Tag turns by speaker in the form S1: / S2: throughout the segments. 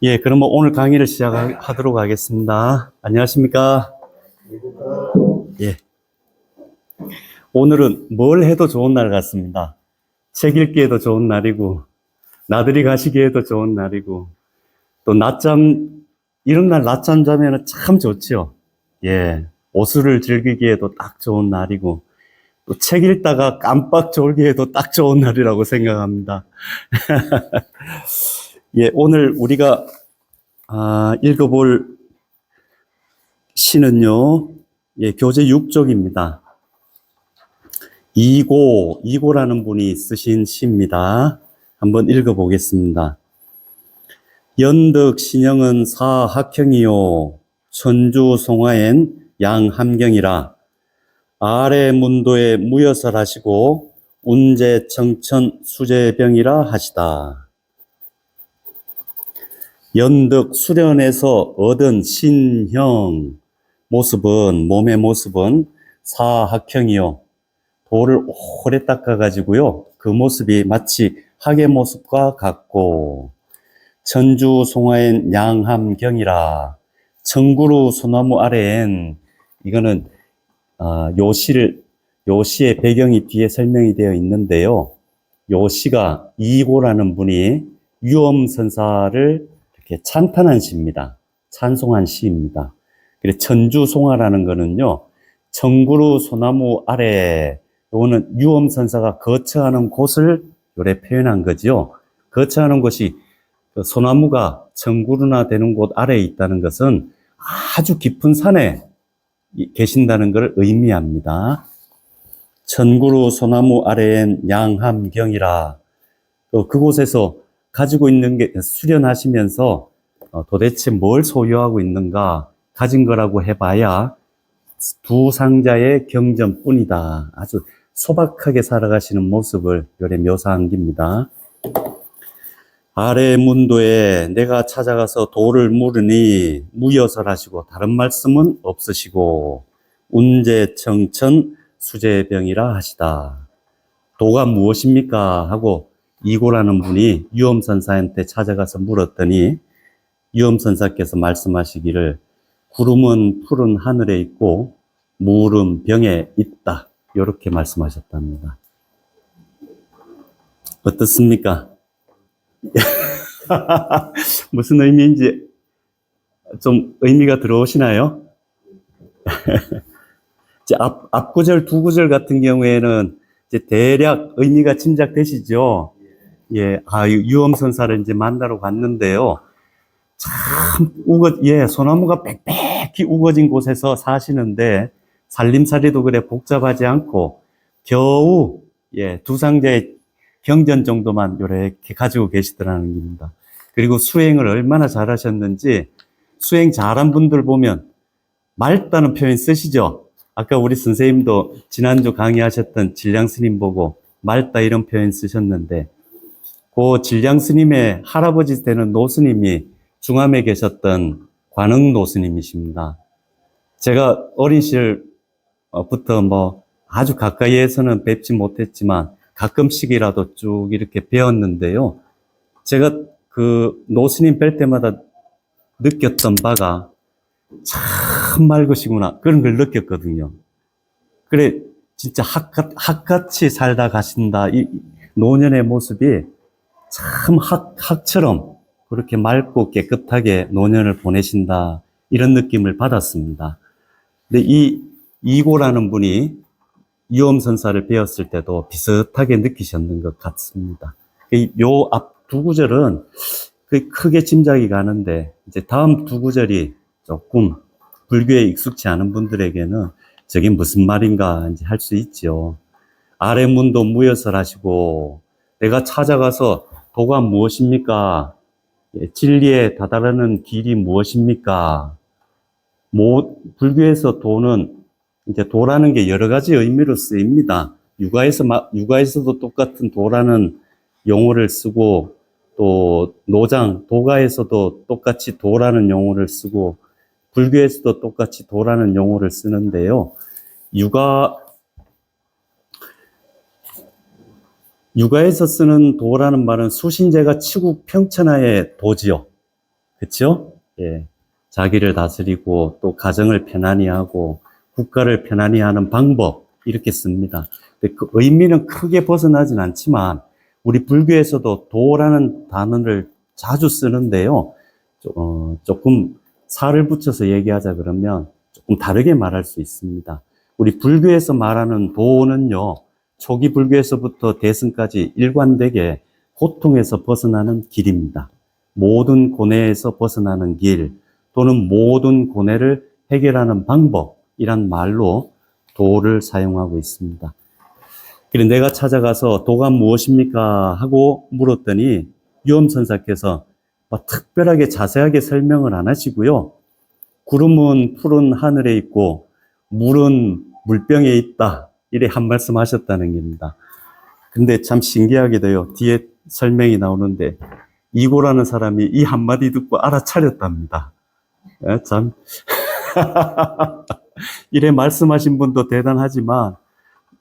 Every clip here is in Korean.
S1: 예, 그러면 오늘 강의를 시작하도록 하겠습니다. 안녕하십니까? 예, 오늘은 뭘 해도 좋은 날 같습니다. 책 읽기에도 좋은 날이고, 나들이 가시기에도 좋은 날이고, 또 이런 날 낮잠 자면 참 좋지요. 예, 오수를 즐기기에도 딱 좋은 날이고, 또 책 읽다가 깜빡 졸기에도 딱 좋은 날이라고 생각합니다. 예, 오늘 우리가 읽어볼 시는요, 예, 교재 6쪽입니다. 이고라는 분이 쓰신 시입니다. 한번 읽어보겠습니다. 연덕 신영은 사학형이요 천주 송하엔 양함경이라. 아래 문도에 무여설하시고 운제 청천 수제병이라 하시다. 연덕 수련에서 얻은 신형 몸의 모습은 사학형이요 돌을 오래 닦아가지고요. 그 모습이 마치 학의 모습과 같고, 천주 송하엔 양함경이라. 청구루 소나무 아래엔, 이거는, 요시의 배경이 뒤에 설명이 되어 있는데요. 요시가 이고라는 분이 유엄선사를 이렇게 찬탄한 시입니다. 찬송한 시입니다. 그래서 천주송하라는 거는요, 청구루 소나무 아래, 요거는 유엄선사가 거처하는 곳을 요래 표현한 거죠. 거처하는 곳이 소나무가 청구루나 되는 곳 아래에 있다는 것은 아주 깊은 산에 계신다는 것을 의미합니다. 천구루 소나무 아래엔 양함경이라. 그곳에서 가지고 있는 게 수련하시면서 도대체 뭘 소유하고 있는가 가진 거라고 해봐야 두 상자의 경전뿐이다. 아주 소박하게 살아가시는 모습을 요래 묘사한 겁니다. 아래 문도에 내가 찾아가서 돌을 물으니 무여설하시고 다른 말씀은 없으시고 운제청천 수제병이라 하시다. 도가 무엇입니까? 하고 이고라는 분이 유엄선사한테 찾아가서 물었더니 유엄선사께서 말씀하시기를 구름은 푸른 하늘에 있고 물은 병에 있다. 이렇게 말씀하셨답니다. 어떻습니까? 무슨 의미인지 좀 의미가 들어오시나요? 이제 앞 구절, 두 구절 같은 경우에는 이제 대략 의미가 짐작되시죠? 예, 유엄선사를 이제 만나러 갔는데요. 참, 소나무가 빽빽히 우거진 곳에서 사시는데, 살림살이도 그래 복잡하지 않고, 겨우, 두 상자의 경전 정도만 이렇게 가지고 계시더라는 겁니다. 그리고 수행을 얼마나 잘하셨는지, 수행 잘한 분들 보면, 맑다는 표현 쓰시죠? 아까 우리 선생님도 지난주 강의하셨던 진량스님 보고, 맑다 이런 표현 쓰셨는데, 그 진량스님의 할아버지 되는 노스님이 중암에 계셨던 관흥 노스님이십니다. 제가 어린 시절부터 아주 가까이에서는 뵙지 못했지만 가끔씩이라도 쭉 이렇게 배웠는데요. 제가 그 노스님 뵐 때마다 느꼈던 바가 참 맑으시구나. 그런 걸 느꼈거든요. 그래, 진짜 학같이 살다 가신다. 이 노년의 모습이 참 학처럼 그렇게 맑고 깨끗하게 노년을 보내신다. 이런 느낌을 받았습니다. 근데 이고라는 분이 유엄선사를 배웠을 때도 비슷하게 느끼셨는 것 같습니다. 요 앞 두 구절은 크게 짐작이 가는데, 이제 다음 두 구절이 조금 불교에 익숙치 않은 분들에게는 저게 무슨 말인가 이제 할 수 있죠. 아래 문도 무여설하시고, 내가 찾아가서 도가 무엇입니까? 진리에 다다르는 길이 무엇입니까? 불교에서 도는 이제 도라는 게 여러 가지 의미로 쓰입니다. 육아에서도 똑같은 도라는 용어를 쓰고, 또 도가에서도 똑같이 도라는 용어를 쓰고, 불교에서도 똑같이 도라는 용어를 쓰는데요. 육아에서 쓰는 도라는 말은 수신제가 치국 평천하의 도지요. 그쵸? 예. 자기를 다스리고 또 가정을 편안히 하고 국가를 편안히 하는 방법 이렇게 씁니다. 근데 그 의미는 크게 벗어나진 않지만 우리 불교에서도 도라는 단어를 자주 쓰는데요. 조금 살을 붙여서 얘기하자 그러면 조금 다르게 말할 수 있습니다. 우리 불교에서 말하는 도는요, 초기 불교에서부터 대승까지 일관되게 고통에서 벗어나는 길입니다. 모든 고뇌에서 벗어나는 길 또는 모든 고뇌를 해결하는 방법이란 말로 도를 사용하고 있습니다. 그래서 내가 찾아가서 도가 무엇입니까? 하고 물었더니 유엄선사께서 특별하게 자세하게 설명을 안 하시고요. 구름은 푸른 하늘에 있고 물은 물병에 있다. 이래 한 말씀 하셨다는 겁니다. 근데 참 신기하게도요. 뒤에 설명이 나오는데 이고라는 사람이 이 한마디 듣고 알아차렸답니다. 참 이래 말씀하신 분도 대단하지만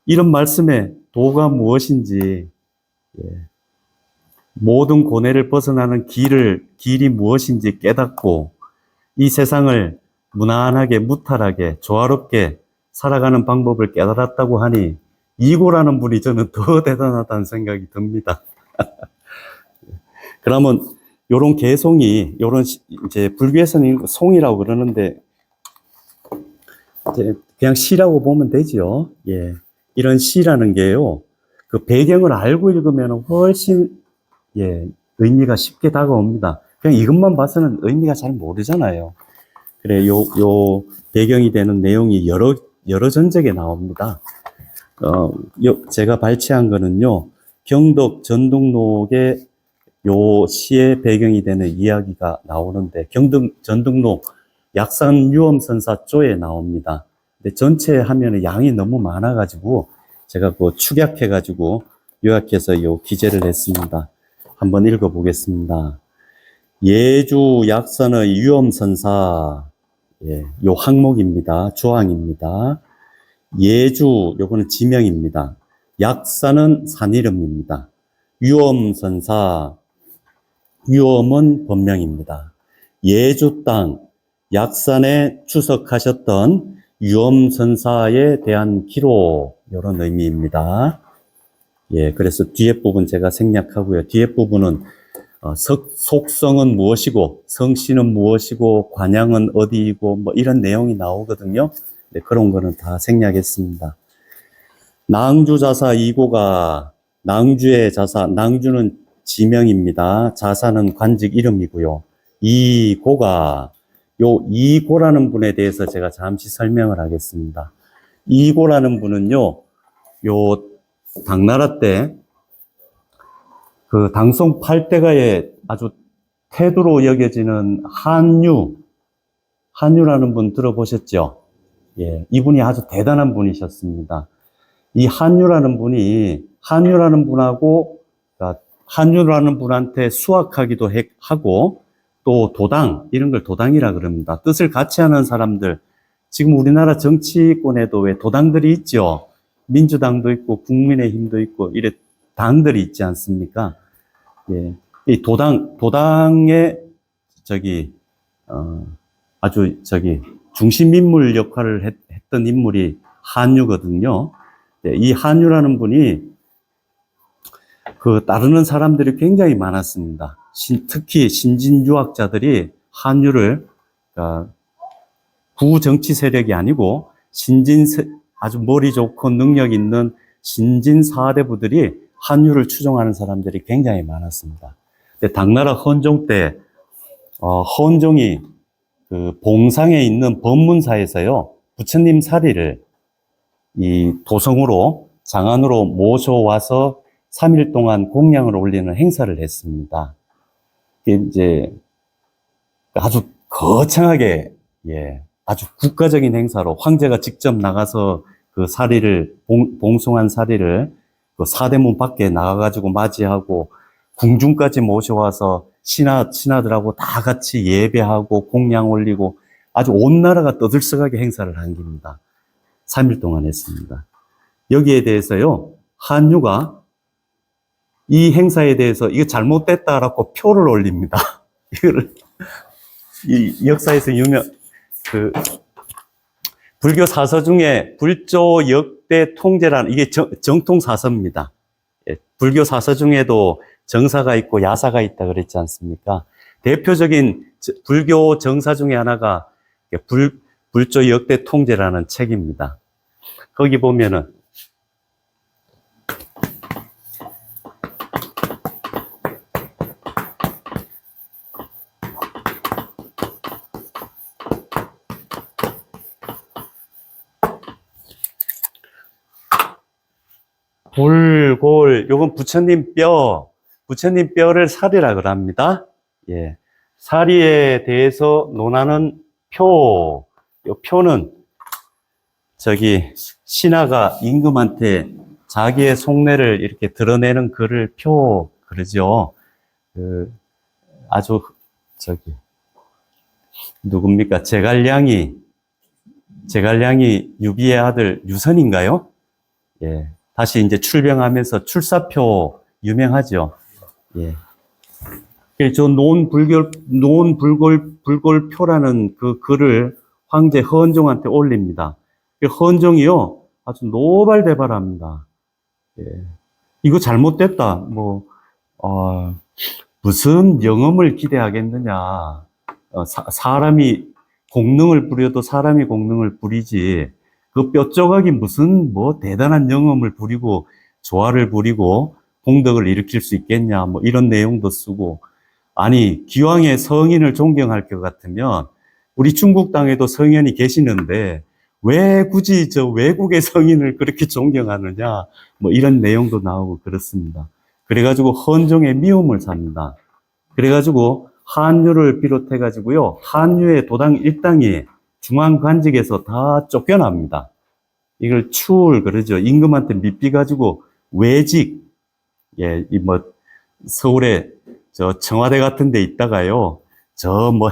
S1: 이런 말씀에 도가 무엇인지, 모든 고뇌를 벗어나는 길이 무엇인지 깨닫고 이 세상을 무난하게 무탈하게 조화롭게 살아가는 방법을 깨달았다고 하니 이고라는 분이 저는 더 대단하다는 생각이 듭니다. 그러면 요런 개송이, 이제 불교에서는 송이라고 그러는데 이제 그냥 시라고 보면 되죠. 예. 이런 시라는 게요. 그 배경을 알고 읽으면 훨씬 의미가 쉽게 다가옵니다. 그냥 이것만 봐서는 의미가 잘 모르잖아요. 그래, 요 배경이 되는 내용이 여러 전적에 나옵니다. 제가 발췌한 거는요, 경덕 전등록의 요 시의 배경이 되는 이야기가 나오는데, 전등록 약산 유엄선사조에 나옵니다. 근데 전체 하면은 양이 너무 많아가지고, 제가 그거 축약해가지고, 요약해서 요 기재를 했습니다. 한번 읽어보겠습니다. 예주 약산의 유엄선사, 요 항목입니다. 조항입니다. 예주, 요거는 지명입니다. 약산은 산 이름입니다. 유엄선사, 유엄은 법명입니다. 예주 땅, 약산에 추석하셨던 유엄선사에 대한 기록, 이런 의미입니다. 그래서 뒤에 부분 제가 생략하고요. 뒤에 부분은 속성은 무엇이고, 성씨는 무엇이고, 관양은 어디이고, 뭐 이런 내용이 나오거든요. 네, 그런 거는 다 생략했습니다. 낭주자사 2고가 낭주의 자사, 낭주는 지명입니다. 자사는 관직 이름이고요. 2고가, 요 2고라는 분에 대해서 제가 잠시 설명을 하겠습니다. 2고라는 분은요, 요 당나라 때 그 당송 8대가의 아주 태두로 여겨지는 한유라는 분 들어보셨죠? 이분이 아주 대단한 분이셨습니다. 이 한유라는 분하고, 그러니까 한유라는 분한테 수학하기도 하고, 또 도당, 이런 걸 도당이라 그럽니다. 뜻을 같이 하는 사람들, 지금 우리나라 정치권에도 왜 도당들이 있죠? 민주당도 있고, 국민의힘도 있고, 이래 당들이 있지 않습니까? 이 도당의 중심 인물 역할을 했던 인물이 한유거든요. 이 한유라는 분이 따르는 사람들이 굉장히 많았습니다. 특히 신진 유학자들이 한유를, 그러니까 구정치 세력이 아니고 아주 머리 좋고 능력 있는 신진 사대부들이 한유를 추종하는 사람들이 굉장히 많았습니다. 근데 당나라 헌종 때, 헌종이 봉상에 있는 법문사에서요, 부처님 사리를 이 도성으로, 장안으로 모셔와서 3일 동안 공양을 올리는 행사를 했습니다. 이제 아주 거창하게, 아주 국가적인 행사로 황제가 직접 나가서 그 사리를, 봉송한 사리를 그 사대문 밖에 나가가지고 맞이하고 궁중까지 모셔와서 신하들하고 다 같이 예배하고 공양 올리고 아주 온 나라가 떠들썩하게 행사를 한 겁니다. 3일 동안 했습니다. 여기에 대해서요, 한유가 이 행사에 대해서 이거 잘못됐다라고 표를 올립니다. 이거를 이 역사에서 그, 불교 사서 중에 불조 역대 통제라는, 이게 정통 사서입니다. 예, 불교 사서 중에도 정사가 있고 야사가 있다 그랬지 않습니까? 대표적인 불교 정사 중에 하나가 불조 역대 통제라는 책입니다. 거기 보면은 불골, 요건 부처님 뼈를 살이라 그럽니다. 예. 사리에 대해서 논하는 요 표는 신하가 임금한테 자기의 속내를 이렇게 드러내는 글을 그러죠. 아주, 누굽니까? 제갈량이 유비의 아들 유선인가요? 예. 다시 이제 출병하면서 출사표 유명하죠. 예. 저 불골표라는 그 글을 황제 헌종한테 올립니다. 헌종이요, 아주 노발대발합니다. 예. 이거 잘못됐다. 무슨 영험을 기대하겠느냐. 사람이 공능을 부려도 사람이 공능을 부리지. 그 뼈조각이 무슨 대단한 영험을 부리고 조화를 부리고 공덕을 일으킬 수 있겠냐. 이런 내용도 쓰고. 아니, 기왕에 성인을 존경할 것 같으면 우리 중국 땅에도 성인이 계시는데 왜 굳이 저 외국의 성인을 그렇게 존경하느냐. 이런 내용도 나오고 그렇습니다. 그래가지고 헌종의 미움을 삽니다. 그래가지고 한유를 비롯해가지고요, 한유의 도당 일당이 중앙관직에서 다 쫓겨납니다. 이걸 그러죠. 임금한테 밑비가지고 외직, 예, 서울에 청와대 같은 데 있다가요,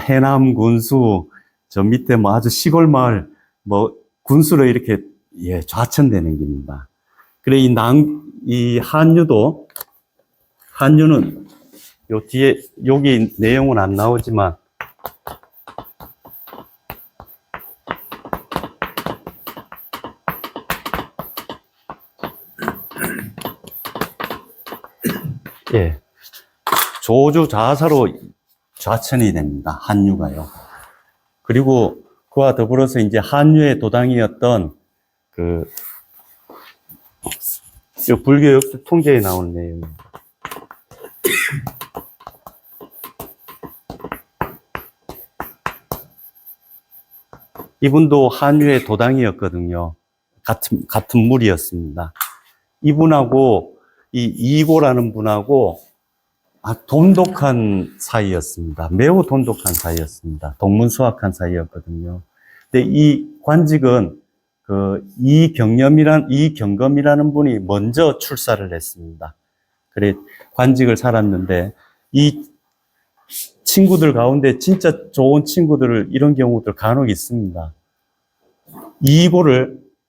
S1: 해남 군수, 밑에 아주 시골 마을, 군수로 이렇게, 예, 좌천되는 겁니다. 그래, 이 한유는 요 뒤에, 여기 내용은 안 나오지만, 예, 조주 자사로 좌천이 됩니다. 한유가요. 그리고 그와 더불어서 이제 한유의 도당이었던 불교 역사 통제에 나오는 내용입니다. 이분도 한유의 도당이었거든요. 같은 무리였습니다. 이분하고 이고라는 분하고 돈독한 사이였습니다. 매우 돈독한 사이였습니다. 동문수학한 사이였거든요. 근데 이 관직은 이경검이라는 분이 먼저 출사를 했습니다. 그래, 관직을 살았는데, 이 친구들 가운데 진짜 좋은 친구들을, 이런 경우들 간혹 있습니다.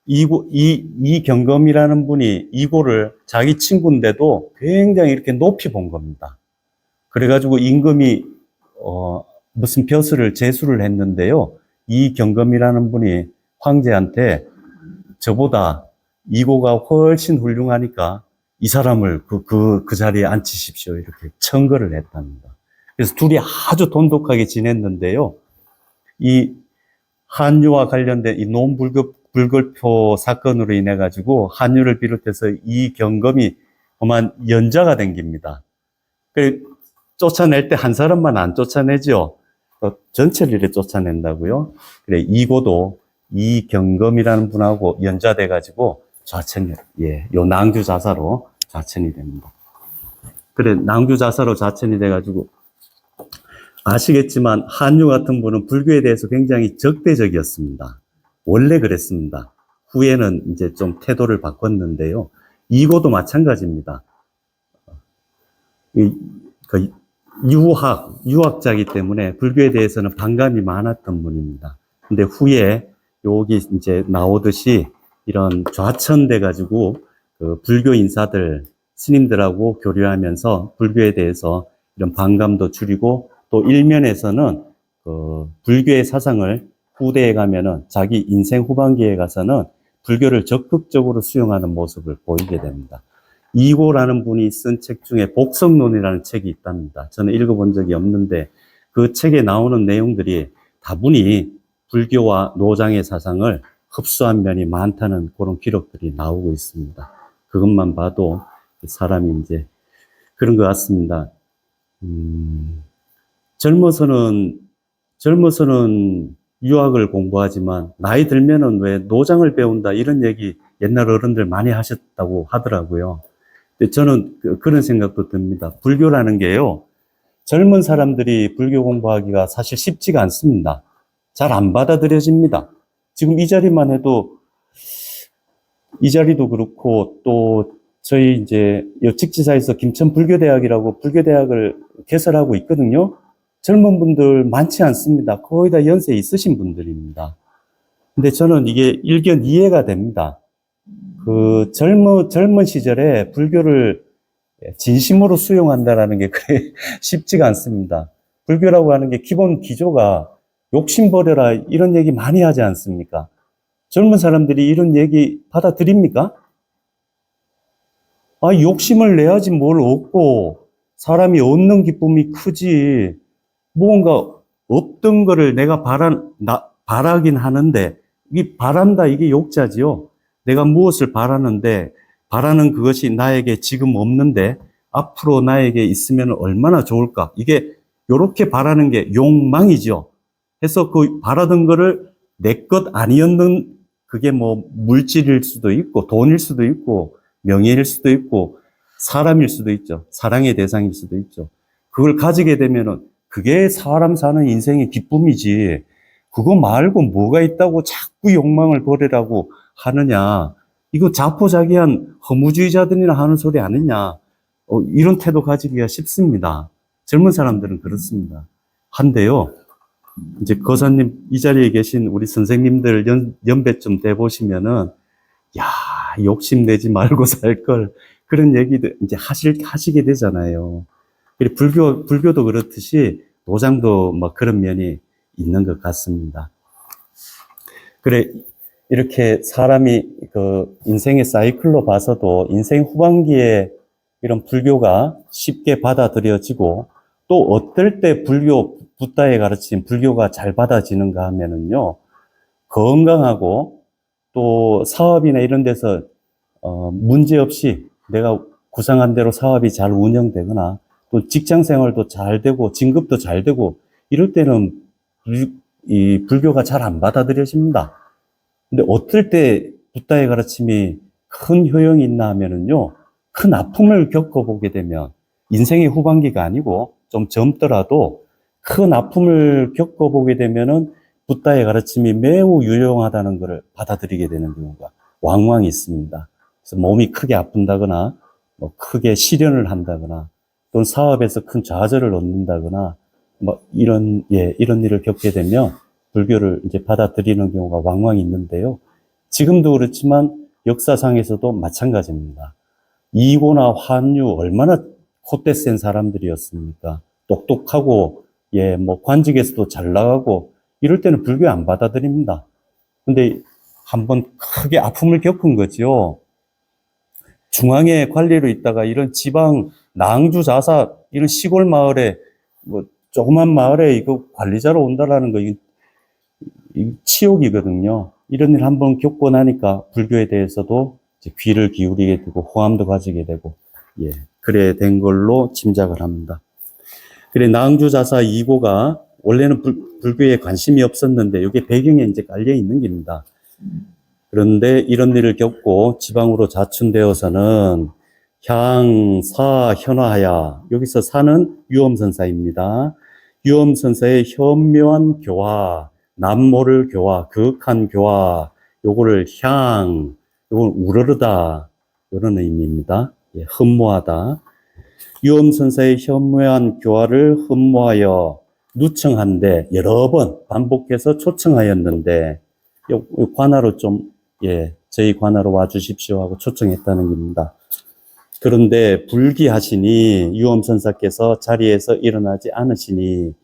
S1: 이경검이라는 분이 이고를 자기 친구인데도 굉장히 이렇게 높이 본 겁니다. 그래가지고 임금이, 무슨 벼슬을 제수를 했는데요. 이경검이라는 분이 황제한테 저보다 이고가 훨씬 훌륭하니까 이 사람을 그 자리에 앉히십시오. 이렇게 청거를 했답니다. 그래서 둘이 아주 돈독하게 지냈는데요. 이 한유와 관련된 이 논불gol표 사건으로 인해 가지고 한유를 비롯해서 이 경검이 그만 연좌가 된 겁니다. 쫓아낼 때 한 사람만 안 쫓아내죠. 전체를 이렇게 쫓아낸다고요. 그래, 이고도 이 경검이라는 분하고 연좌돼 가지고 요 낭주자사로 좌천이 됩니다. 그래, 낭주자사로 좌천이 돼 가지고 아시겠지만 한유 같은 분은 불교에 대해서 굉장히 적대적이었습니다. 원래 그랬습니다. 후에는 이제 좀 태도를 바꿨는데요. 이고도 마찬가지입니다. 유학자이기 때문에 불교에 대해서는 반감이 많았던 분입니다. 근데 후에 여기 이제 나오듯이 이런 좌천돼 가지고 불교 인사들, 스님들하고 교류하면서 불교에 대해서 이런 반감도 줄이고 또 일면에서는 불교의 사상을 후대에 가면은 자기 인생 후반기에 가서는 불교를 적극적으로 수용하는 모습을 보이게 됩니다. 이고라는 분이 쓴 책 중에 복성론이라는 책이 있답니다. 저는 읽어본 적이 없는데 그 책에 나오는 내용들이 다분히 불교와 노장의 사상을 흡수한 면이 많다는 그런 기록들이 나오고 있습니다. 그것만 봐도 사람이 이제 그런 것 같습니다. 젊어서는 유학을 공부하지만 나이 들면은 왜 노장을 배운다 이런 얘기 옛날 어른들 많이 하셨다고 하더라고요. 근데 저는 그런 생각도 듭니다. 불교라는 게요, 젊은 사람들이 불교 공부하기가 사실 쉽지가 않습니다. 잘 안 받아들여집니다. 지금 이 자리만 해도, 이 자리도 그렇고, 또 저희 이제 직지사에서 김천 불교대학이라고 불교대학을 개설하고 있거든요. 젊은 분들 많지 않습니다. 거의 다 연세 있으신 분들입니다. 근데 저는 이게 일견 이해가 됩니다. 젊은 시절에 불교를 진심으로 수용한다라는 게 그래 쉽지가 않습니다. 불교라고 하는 게 기본 기조가 욕심 버려라 이런 얘기 많이 하지 않습니까? 젊은 사람들이 이런 얘기 받아들입니까? 아, 욕심을 내야지 뭘 얻고 사람이 얻는 기쁨이 크지. 뭔가 없던 거를 내가 바라긴 하는데 이게 바란다 이게 욕자지요. 내가 무엇을 바라는데 바라는 그것이 나에게 지금 없는데 앞으로 나에게 있으면 얼마나 좋을까. 이게 요렇게 바라는 게 욕망이죠. 해서 그 바라던 거를 내 것 아니었는 그게 뭐 물질일 수도 있고 돈일 수도 있고 명예일 수도 있고 사람일 수도 있죠. 사랑의 대상일 수도 있죠. 그걸 가지게 되면은 그게 사람 사는 인생의 기쁨이지. 그거 말고 뭐가 있다고 자꾸 욕망을 버리라고 하느냐. 이거 자포자기한 허무주의자들이나 하는 소리 아니냐. 이런 태도 가지기가 쉽습니다. 젊은 사람들은 그렇습니다. 한데요. 이제 거사님 이 자리에 계신 우리 선생님들 연배쯤 돼 보시면은 야, 욕심내지 말고 살 걸 그런 얘기들 이제 하시게 되잖아요. 불교도 그렇듯이 노장도 뭐 그런 면이 있는 것 같습니다. 그래, 이렇게 사람이 그 인생의 사이클로 봐서도 인생 후반기에 이런 불교가 쉽게 받아들여지고 또 어떨 때 붓다의 가르침, 불교가 잘 받아지는가 하면은요, 건강하고 또 사업이나 이런 데서 문제 없이 내가 구상한 대로 사업이 잘 운영되거나 또 직장 생활도 잘 되고 진급도 잘 되고 이럴 때는 이 불교가 잘 안 받아들여집니다. 근데 어떨 때 붓다의 가르침이 큰 효용이 있나 하면은요, 큰 아픔을 겪어보게 되면 인생의 후반기가 아니고 좀 젊더라도 큰 아픔을 겪어보게 되면은 붓다의 가르침이 매우 유용하다는 것을 받아들이게 되는 경우가 왕왕 있습니다. 그래서 몸이 크게 아픈다거나 뭐 크게 실현을 한다거나 또는 사업에서 큰 좌절을 얻는다거나 뭐 이런 일을 겪게 되면 불교를 이제 받아들이는 경우가 왕왕 있는데요. 지금도 그렇지만 역사상에서도 마찬가지입니다. 이고나 환유 얼마나 콧대 센 사람들이었습니까? 똑똑하고 뭐 관직에서도 잘 나가고 이럴 때는 불교 안 받아들입니다. 근데 한번 크게 아픔을 겪은 거지요. 중앙에 관리로 있다가 이런 지방 낭주 자사 이런 시골 마을에 뭐 조그만 마을에 이거 관리자로 온다라는 거 이 치욕이거든요. 이런 일 한번 겪고 나니까 불교에 대해서도 이제 귀를 기울이게 되고 호감도 가지게 되고 그래 된 걸로 짐작을 합니다. 그래 낭주 자사 이고가 원래는 불교에 관심이 없었는데 이게 배경에 이제 깔려 있는 겁니다. 그런데 이런 일을 겪고 지방으로 자춘되어서는 향사 현화하야 여기서 사는 유엄선사입니다. 유엄선사의 현묘한 교화, 남모를 교화, 거룩한 교화, 요거를 요걸 우러르다 이런 의미입니다. 흠모하다. 유엄선사의 현묘한 교화를 흠모하여 누청한데 여러 번 반복해서 초청하였는데 관하로 좀 저희 관하로 와주십시오 하고 초청했다는 겁니다. 그런데 불기하시니 유엄선사께서 자리에서 일어나지 않으시니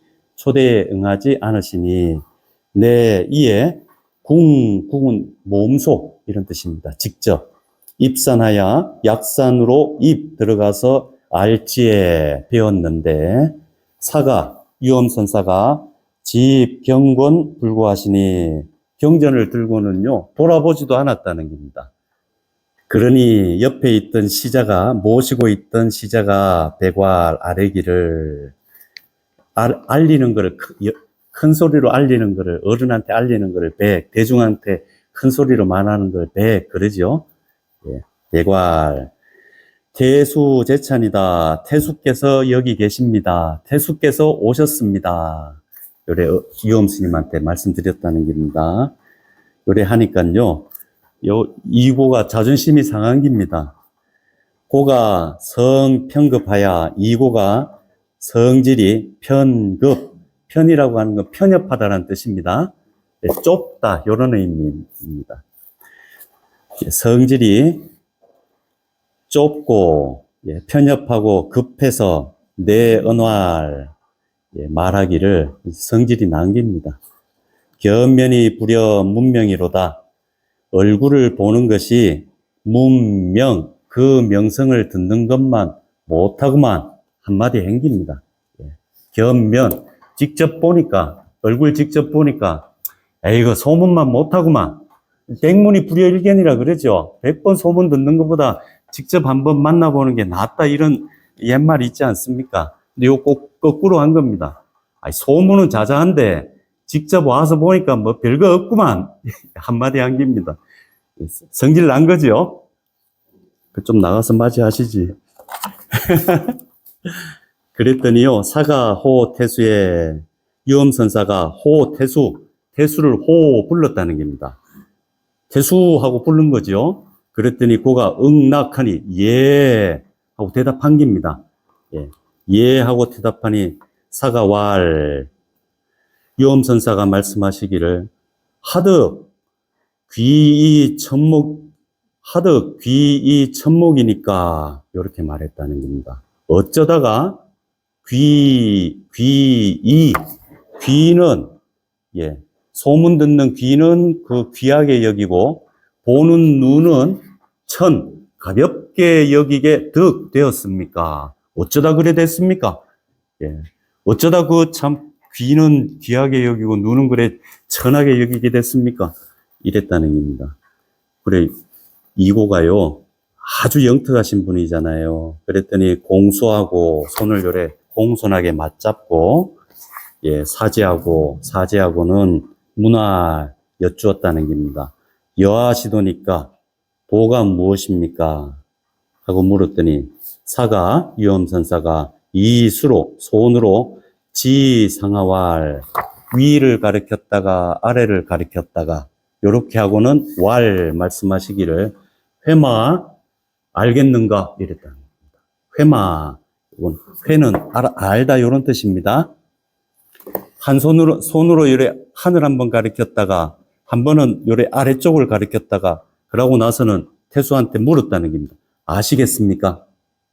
S1: 초대에 응하지 않으시니 내 이에 궁은 모음소 이런 뜻입니다. 직접 입산하여 약산으로 입 들어가서 알지에 배웠는데 사가 유엄선사가 집경권 불구하시니 경전을 들고는요 돌아보지도 않았다는 겁니다. 그러니 옆에 있던 시자가 모시고 있던 시자가 배괄 아래기를 알리는 것을 큰 소리로 알리는 것을 어른한테 알리는 것을 대중한테 큰 소리로 말하는 걸 그러죠. 예, 배괄 태수제찬이다. 태수께서 여기 계십니다. 태수께서 오셨습니다. 요래 유엄스님한테 말씀드렸다는 겁니다. 요래 하니까요. 이고가 자존심이 상한 겁니다. 고가 성편급하야 이고가 성질이 편이라고 하는 건 편협하다는 뜻입니다. 좁다 이런 의미입니다. 성질이 좁고 편협하고 급해서 내 언활 말하기를 성질이 남깁니다. 견면이 부려 문명이로다. 얼굴을 보는 것이 문명, 그 명성을 듣는 것만 못하구만 한마디 행깁니다. 견면, 직접 보니까, 얼굴 직접 보니까, 이거 소문만 못하구만. 백문이 불여일견이라 그러죠. 100번 소문 듣는 것보다 직접 한번 만나보는 게 낫다 이런 옛말이 있지 않습니까? 근데 이거 꼭 거꾸로 한 겁니다. 소문은 자자한데 직접 와서 보니까 뭐 별거 없구만. 한마디 한 겁니다. 성질 난 거죠? 좀 나가서 맞이하시지. 그랬더니요, 사가 호 태수에 유엄선사가 호 태수를 호 불렀다는 겁니다. 태수하고 부른 거죠. 그랬더니 고가 응낙하니 예 하고 대답한 겁니다. 예 하고 대답하니 사가 왈 유엄선사가 말씀하시기를 하득 귀이 천목이니까 이렇게 말했다는 겁니다. 어쩌다가 귀는 소문 듣는 귀는 그 귀하게 여기고 보는 눈은 가볍게 여기게 득 되었습니까? 어쩌다 그래 됐습니까? 어쩌다 귀는 귀하게 여기고 눈은 그래 천하게 여기게 됐습니까? 이랬다는 겁니다. 그래, 이고가요, 아주 영특하신 분이잖아요. 그랬더니 공수하고 손을 요래 공손하게 맞잡고, 사제하고는 문화 여쭈었다는 겁니다. 여하시도니까 도가 무엇입니까? 하고 물었더니 사가 유엄선사가 손으로 지상하왈 위를 가리켰다가 아래를 가리켰다가 요렇게 하고는 왈 말씀하시기를 회마 알겠는가 이랬다는 겁니다. 회마 회는 알다 이런 뜻입니다. 한 손으로 요래 하늘 한번 가리켰다가 한 번은 요래 아래쪽을 가리켰다가 그러고 나서는 태수한테 물었다는 겁니다. 아시겠습니까?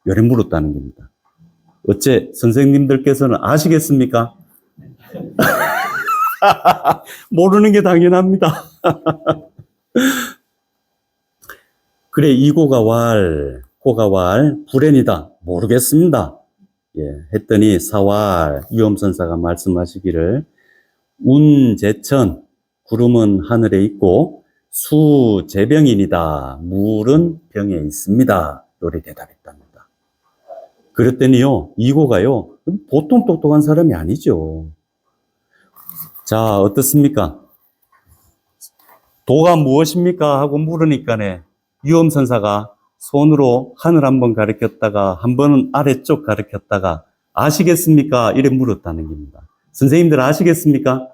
S1: 요래 물었다는 겁니다. 어째 선생님들께서는 아시겠습니까? 모르는 게 당연합니다. 그래 이고가 왈 불행이다 모르겠습니다. 했더니 사왈 유엄선사가 말씀하시기를 운제천 구름은 하늘에 있고 수제병인이다 물은 병에 있습니다. 요래 대답했답니다. 그랬더니요 이고가요 보통 똑똑한 사람이 아니죠. 자 어떻습니까? 도가 무엇입니까? 하고 물으니까네 유엄선사가 손으로 하늘 한번 가리켰다가 한 번은 아래쪽 가리켰다가 아시겠습니까? 이래 물었다는 겁니다. 선생님들 아시겠습니까?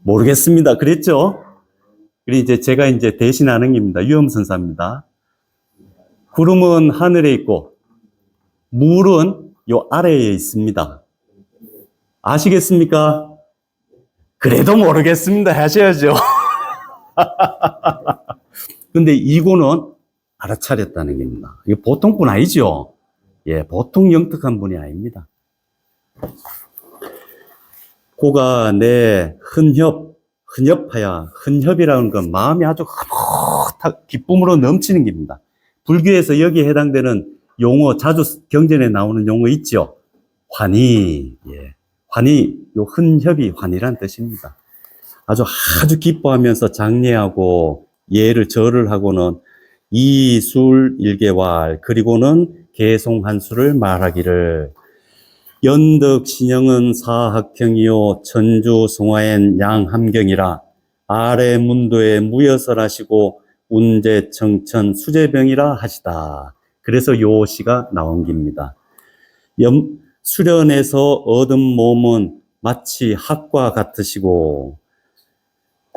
S1: 모르겠습니다. 그랬죠? 그리고 제가 대신하는 겁니다. 유엄선사입니다. 구름은 하늘에 있고 물은 요 아래에 있습니다. 아시겠습니까? 그래도 모르겠습니다. 하셔야죠. 근데 이고는 알아차렸다는 겁니다. 이거 보통 분 아니죠? 보통 영특한 분이 아닙니다. 고가 내 흔협하야. 흔협이라는 건 마음이 아주 기쁨으로 넘치는 겁니다. 불교에서 여기에 해당되는 용어, 자주 경전에 나오는 용어 있죠? 환희. 예. 환희, 요 흔협이 환희란 뜻입니다. 아주 기뻐하면서 장례하고 예를 절을 하고는 이술 일개왈, 그리고는 개송한수를 말하기를 연덕 신형은 사학형이요 천주 성화엔 양함경이라 아래 문도에 무여설하시고 운제청천 수제병이라 하시다. 그래서 요 시가 나온 겁니다. 수련에서 얻은 몸은 마치 학과 같으시고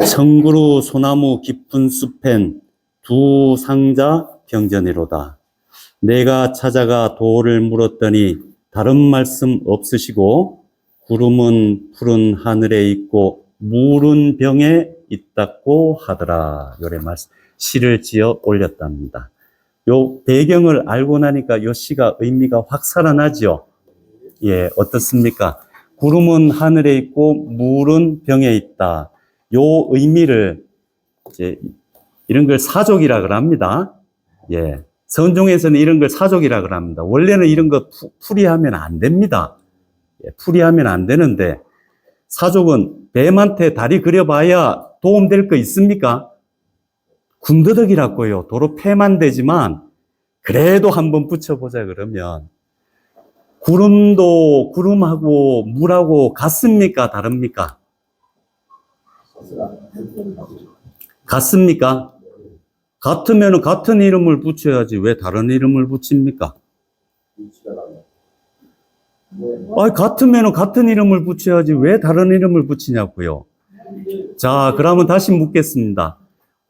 S1: 청구루 소나무 깊은 숲엔 두 상자 병전이로다. 내가 찾아가 도를 물었더니 다른 말씀 없으시고 구름은 푸른 하늘에 있고 물은 병에 있다고 하더라. 요래 말씀 시를 지어 올렸답니다. 요 배경을 알고 나니까 요 시가 의미가 확 살아나죠. 예, 어떻습니까? 구름은 하늘에 있고 물은 병에 있다. 요 의미를 이제 이런 걸 사족이라 그럽니다. 예. 선종에서는 이런 걸 사족이라 그럽니다. 원래는 이런 거 풀이하면 안 됩니다. 예, 풀이하면 안 되는데 사족은 뱀한테 다리 그려봐야 도움될 거 있습니까? 군더더기라고요. 도로 패만 되지만 그래도 한번 붙여보자 그러면 구름도 구름하고 물하고 같습니까? 다릅니까? 같습니까? 같으면 같은 이름을 붙여야지 왜 다른 이름을 붙입니까? 같으면 같은 이름을 붙여야지 왜 다른 이름을 붙이냐고요. 자, 그러면 다시 묻겠습니다.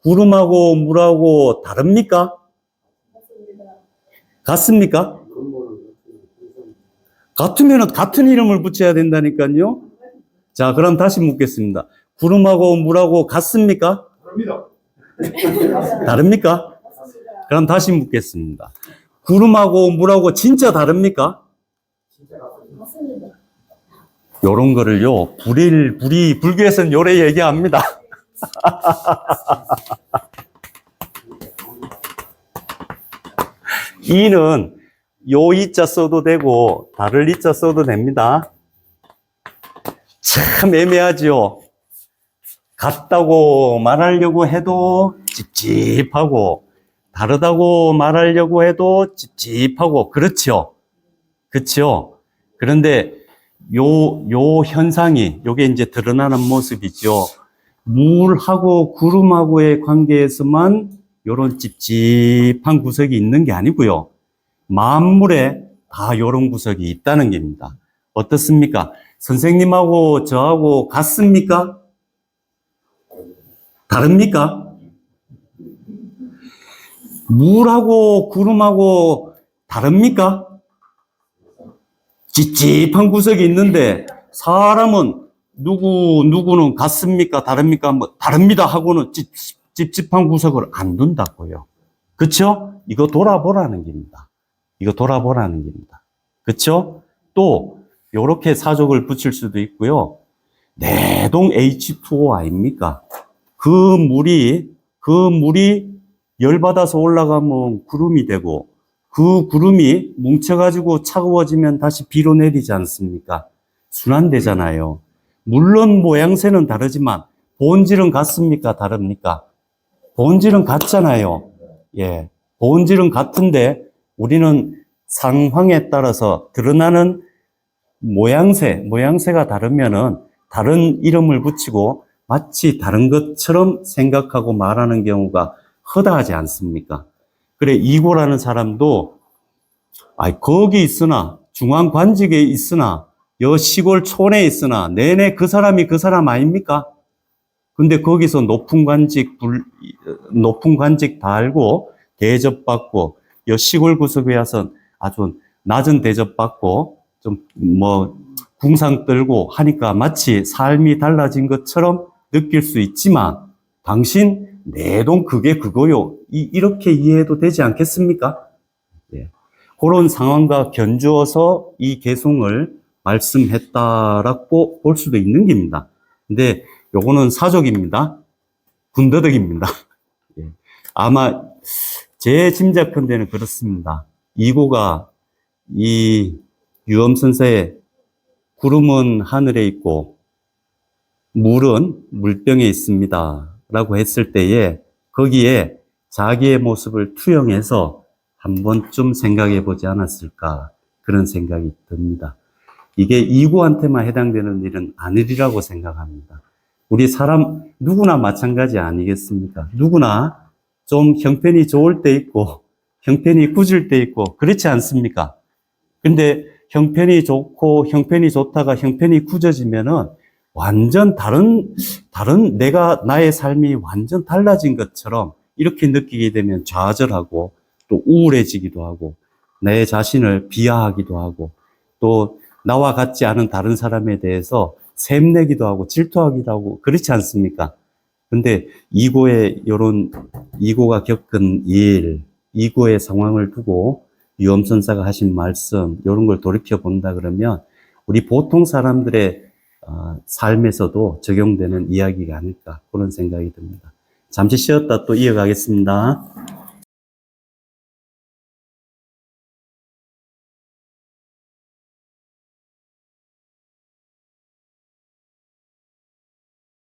S1: 구름하고 물하고 다릅니까? 같습니까? 같으면 같은 이름을 붙여야 된다니까요. 자, 그럼 다시 묻겠습니다. 구름하고 물하고 같습니까?
S2: 다릅니다.
S1: 다릅니까? 그럼 다시 묻겠습니다. 구름하고 물하고 진짜 다릅니까? 요런 거를요, 불교에서는 요래 얘기합니다. 이는 요 이자 써도 되고, 다를 이자 써도 됩니다. 참 애매하지요? 같다고 말하려고 해도 찝찝하고, 다르다고 말하려고 해도 찝찝하고, 그렇죠? 그렇죠? 그런데 요 현상이, 요게 이제 드러나는 모습이죠. 물하고 구름하고의 관계에서만 요런 찝찝한 구석이 있는 게 아니고요. 만물에 다 요런 구석이 있다는 겁니다. 어떻습니까? 선생님하고 저하고 같습니까? 다릅니까? 물하고 구름하고 다릅니까? 찝찝한 구석이 있는데 사람은 누구는 같습니까? 다릅니까? 뭐 다릅니다 하고는 찝찝한 구석을 안 둔다고요. 그렇죠? 이거 돌아보라는 겁니다. 이거 돌아보라는 겁니다. 그렇죠? 또 요렇게 사족을 붙일 수도 있고요. 내동 H2O 아닙니까? 그 물이 열받아서 올라가면 구름이 되고 그 구름이 뭉쳐가지고 차가워지면 다시 비로 내리지 않습니까? 순환되잖아요. 물론 모양새는 다르지만 본질은 같습니까? 다릅니까? 본질은 같잖아요. 예. 본질은 같은데 우리는 상황에 따라서 드러나는 모양새가 다르면은 다른 이름을 붙이고 마치 다른 것처럼 생각하고 말하는 경우가 허다하지 않습니까? 그래, 이고라는 사람도, 거기 있으나, 중앙관직에 있으나, 여 시골 촌에 있으나, 내내 그 사람이 그 사람 아닙니까? 근데 거기서 높은 관직 다 알고, 대접받고, 여 시골 구석에 와서 아주 낮은 대접받고, 궁상 떨고 하니까 마치 삶이 달라진 것처럼 느낄 수 있지만, 당신 내동 그게 그거요. 이렇게 이해해도 되지 않겠습니까? 예. 그런 상황과 견주어서 이 개송을 말씀했다라고 볼 수도 있는 겁니다. 근데 요거는 사족입니다. 군더더기입니다. 예. 아마 제 짐작컨대는 그렇습니다. 이고가 이 유엄선서의 구름은 하늘에 있고 물은 물병에 있습니다 라고 했을 때에 거기에 자기의 모습을 투영해서 한 번쯤 생각해 보지 않았을까, 그런 생각이 듭니다. 이게 이고한테만 해당되는 일은 아니리라고 생각합니다. 우리 사람 누구나 마찬가지 아니겠습니까? 누구나 좀 형편이 좋을 때 있고 형편이 굳을 때 있고 그렇지 않습니까? 근데 형편이 좋고 형편이 좋다가 형편이 굳어지면은 완전 다른 나의 삶이 완전 달라진 것처럼 이렇게 느끼게 되면 좌절하고 또 우울해지기도 하고 내 자신을 비하하기도 하고 또 나와 같지 않은 다른 사람에 대해서 샘내기도 하고 질투하기도 하고 그렇지 않습니까? 근데 이고가 겪은 일, 이고의 상황을 두고 유엄선사가 하신 말씀, 이런 걸 돌이켜 본다 그러면 우리 보통 사람들의 삶에서도 적용되는 이야기가 아닐까, 그런 생각이 듭니다. 잠시 쉬었다 또 이어가겠습니다.